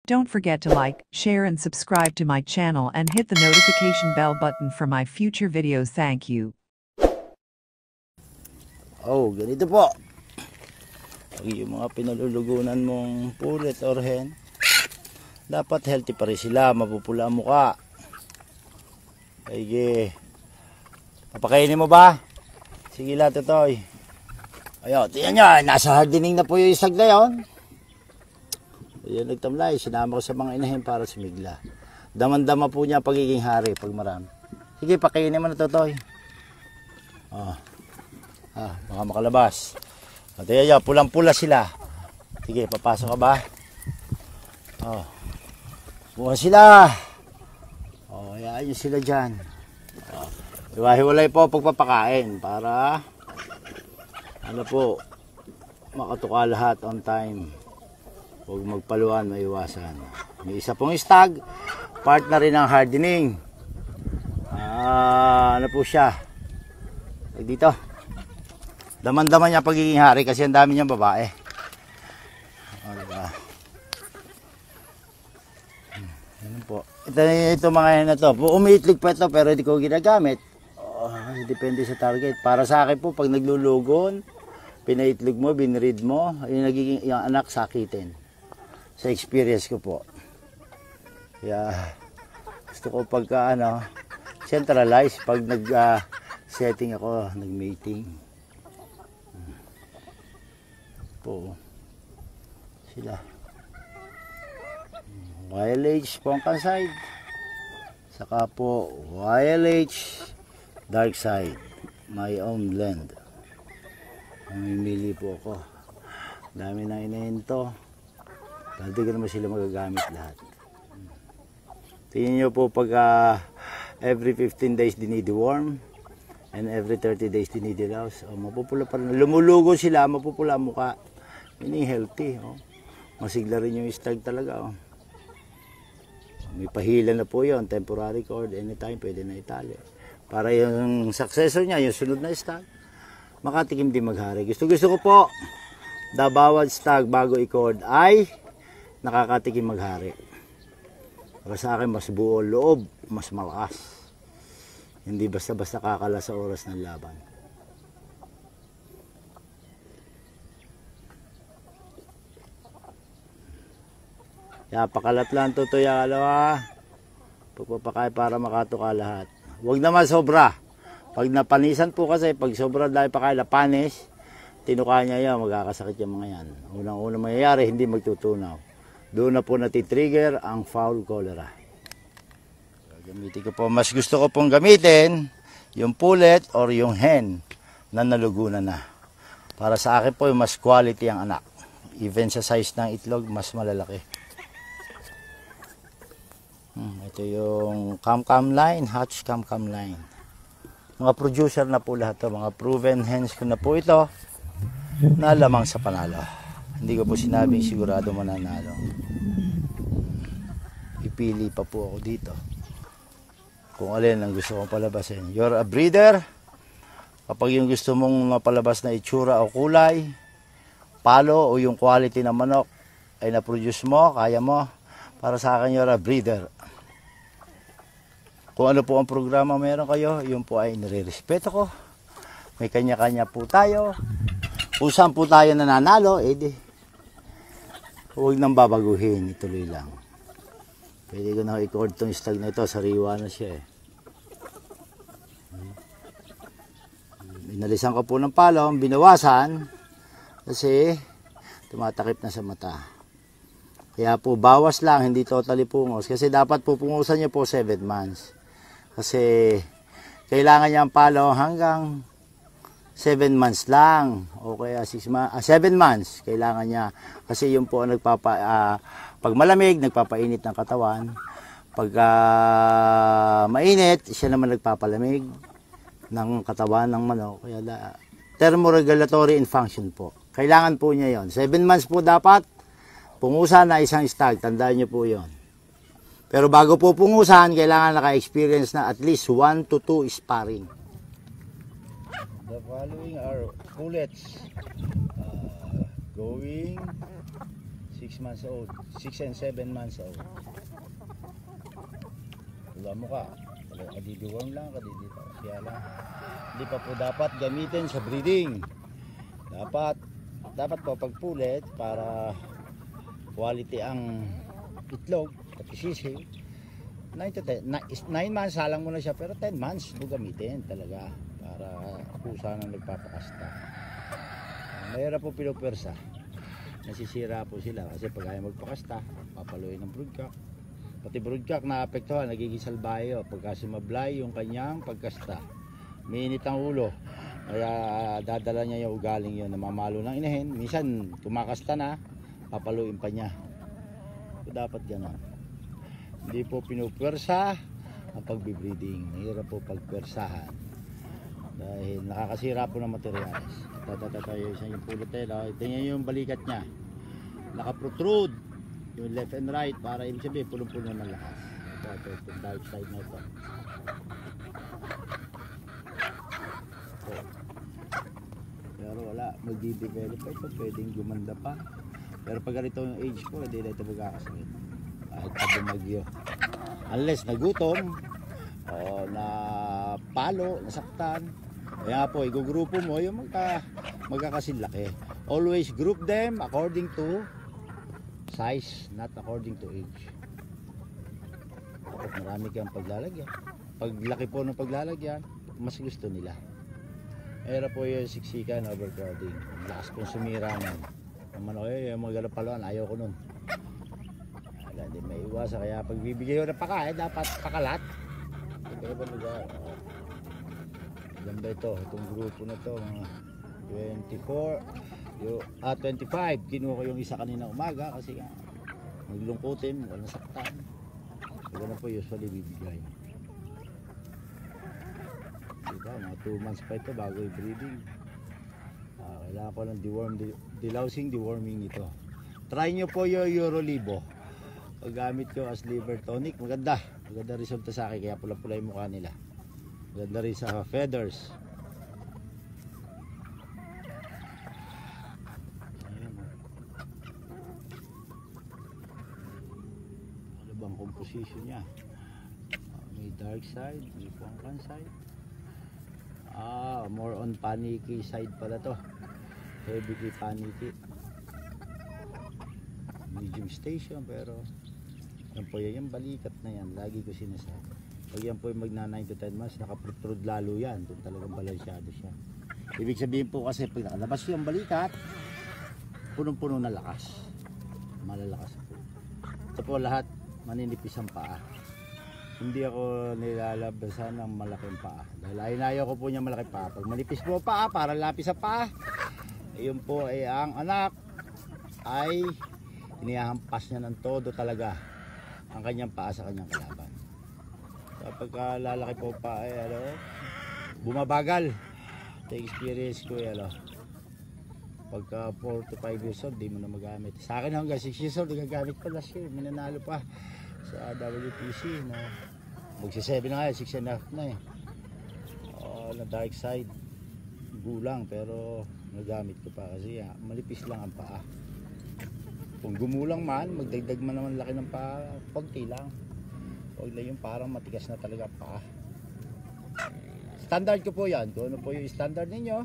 Don't forget to like, share and subscribe to my channel and hit the notification bell button for my future videos. Thank you. Oh, ganito po. Pag yung mga pinalulugunan mong pullet or hen, dapat healthy pa rin sila, mapupula ang muka. Sige. Papakainin mo ba? Sige lang, Totoy. Ayo, tiyan nyo, nasa hardening na po yung isag na yun. Ayan, nagtamlay, sinama ko sa mga inahin para sumigla. Daman-dama po niya pagiging hari pag marami. Sige, pakainin mo na, Totoy. Baka makalabas. At ayan, pulang-pula sila. Sige, papasok ka ba? Buha sila. Ayan yun sila dyan. Hiwa-hiwalay po pagpapakain para ano po, makatuka lahat on time. Huwag magpaluan, maiwasan. May isa pong stag, part na rin ng hardening. Ano po siya? Dito. Daman-daman niya pagiging hari kasi ang dami niyang babae. Diba? Po. Ito mga yan na to. Umiitlig pa ito pero hindi ko ginagamit. Depende sa target. Para sa akin po, pag naglulugon, pinaitlog mo, binread mo, yung nagiging yung anak sakitin. Sa experience ko po. Kaya gusto ko pagka centralize pag nag-setting ako, nag-mating. Po. Sila. YLH Pongkan side, saka po YLH dark side, my own blend. Mamimili po ako. Dami na inahinto, hindi ko naman sila magagamit lahat. Tingnan nyo po pag every 15 days dinideworm and every 30 days dinidilaws, mapupula pa rin. Lumulugo sila, mapupula ang muka. Meaning healthy. Masigla rin yung stag talaga. May pahila na po yon, temporary cord, anytime pwede na itali. Para yung successor niya, yung sunod na stag, makatikim din maghari. Gusto ko po, bawat stag bago i-cord ay nakakatikim maghari. Para sa akin, mas buo loob, mas malakas. Hindi basta-basta kakala sa oras ng laban. Kaya pakalat lang Totoy pagpapakain para makatuka lahat. Huwag naman sobra. Pag napanisan po kasi, pag sobra dahil pakain na panis, tinuka niya yan, magkakasakit yung mga yan. Unang-unang mangyayari, hindi magtutunaw. Doon na po natitrigger ang foul cholera. Gamitin ko po, mas gusto ko pong gamitin yung pullet or yung hen na nalugunan na. Para sa akin po, mas quality ang anak. Even sa size ng itlog, mas malalaki. Ito yung cam-cam line, hatch cam-cam line. Mga producer na po lahat to, mga proven hens ko na po ito na lamang sa panalo. Hindi ko po sinabing sigurado mananalo. Ipili pa po ako dito kung alin ang gusto kong palabasin. You're a breeder. Kapag yung gusto mong mapalabas na itsura o kulay, palo o yung quality ng manok ay na-produce mo, kaya mo, para sa akin you're a breeder. Kung ano po ang programa meron kayo, yun po ay nire-respeto ko. May kanya-kanya po tayo. Kung saan po tayo nananalo, huwag nang babaguhin, ituloy lang. Pwede ko na i-cord itong stag na ito, sariwa na siya. Inalisan ko po ng palong, binawasan, kasi tumatakip na sa mata. Kaya po, bawas lang, hindi totally pungos. Kasi dapat po pungusan nyo po 7 months. Kasi kailangan niya ang palo hanggang 7 months lang. O kaya 7 months kailangan niya. Kasi yun po ang pag malamig, nagpapainit ng katawan. Pag mainit, siya naman nagpapalamig ng katawan ng manok. Kaya thermoregulatory in function po. Kailangan po niya yon. 7 months po dapat pungusan na isang stag. Tandaan niyo po yon. Pero bago po pungusan, kailangan naka-experience na at least 1 to 2 sparring. The following are pullets. Going 6 months old, 6 and 7 months old. Wala mo ka. Kadidiworm lang, kadidito. Kaya lang. Hindi pa po dapat gamitin sa breeding. Dapat po pagpulit para quality ang itlog at sisiw. 9 to 10, 9 months halang mo na siya, pero 10 months mo gamitin talaga para pusa nang nagpapakasta. Mayroon po pinupersa, nasisira po sila kasi pag ayaw magpakasta, papaluin ng broodcock. Pati broodcock na apektuhan, nagiging salbayo pagka sumablay yung kanyang pagkasta. Mainit ang ulo, kaya dadala niya yung ugaling yun, namamalo ng inahin. Minsan kumakasta na, papaluin pa niya. So, dapat gano'n. Hindi po pinupwersa ang pagbibreeding. Mahirap po pagpwersahan dahil nakakasira po ng materyales. Tatatayo siya yung pulot tayo. Tingnan yung balikat niya, nakaprotrude yung left and right para ibig sabihin punong-puno ng lakas. Ito yung dark side na ito. Pero wala, magdi-develop pa ito, pwedeng gumanda pa. Pero pag ganito yung age ko, hindi na ito magkakasakit kahit pa bumagyo, unless nagutom o na palo, nasaktan. Kaya po igugrupo mo yung magkakasilaki. Always group them according to size, not according to age. Dapat marami kang paglalagyan. Paglaki po ng paglalagyan, mas gusto nila. Era po yung siksikan, overcrowding. Lakas pong sumira nun. Naman ako yung mga galapaluan, ayaw ko nun. Hindi may iwasan, kaya pag bibigay ko ng pakain, dapat pakalat. Ito ba lugar? Ganda ito, itong grupo na ito, mga 25. Kinuha ko yung isa kanina umaga kasi nga maglungkutin, walang saktan. So, ganun po usually bibigay. Diba, mga 2 months pa ito bago i-breeding. Kailangan ko ng deworming ito. Try nyo po yung Eurolibo. Paggamit ko as liver tonic, maganda resulta sa akin, kaya pula-pula yung mukha nila. Maganda rin sa feathers. Ayan. Ano bang composition niya? May dark side, may pangkan side. More on panicky side pala to. Heavy panicky. Medium station, pero yan po yung balikat na yan, lagi ko sinasabi. Pag yan po yung magna 9 to 10 months, nakaprotrude lalo yan, doon talagang balansyado siya. Ibig sabihin po kasi pag nakalabas yung balikat, punong-puno na lakas, malalakas po. Ito po lahat maninipis ang paa. Hindi ako nilalabasan ng malaking paa dahil ayaw ko po niya malaking paa. Pag manipis po paa, para lapis sa paa, yun po ay ang anak ay inihahampas niya ng todo talaga ang kanyang paa sa kanyang kalaban. Kapag lalaki po pa ay bumabagal. Ito experience ko pagka 4 to 5 years old di mo na magamit. Sa akin hanggang 6 years old gagamit pa last year, minanalo pa sa WPC na magsi 7 na, 6 and a half na na dark side gulang, pero nagamit ko pa kasi malipis lang ang paa. Kung gumulang man, magdagdag man naman laki ng paa, konti lang. Huwag na yung parang matigas na talaga paa. Standard ko po yan. Kung ano po yung standard ninyo,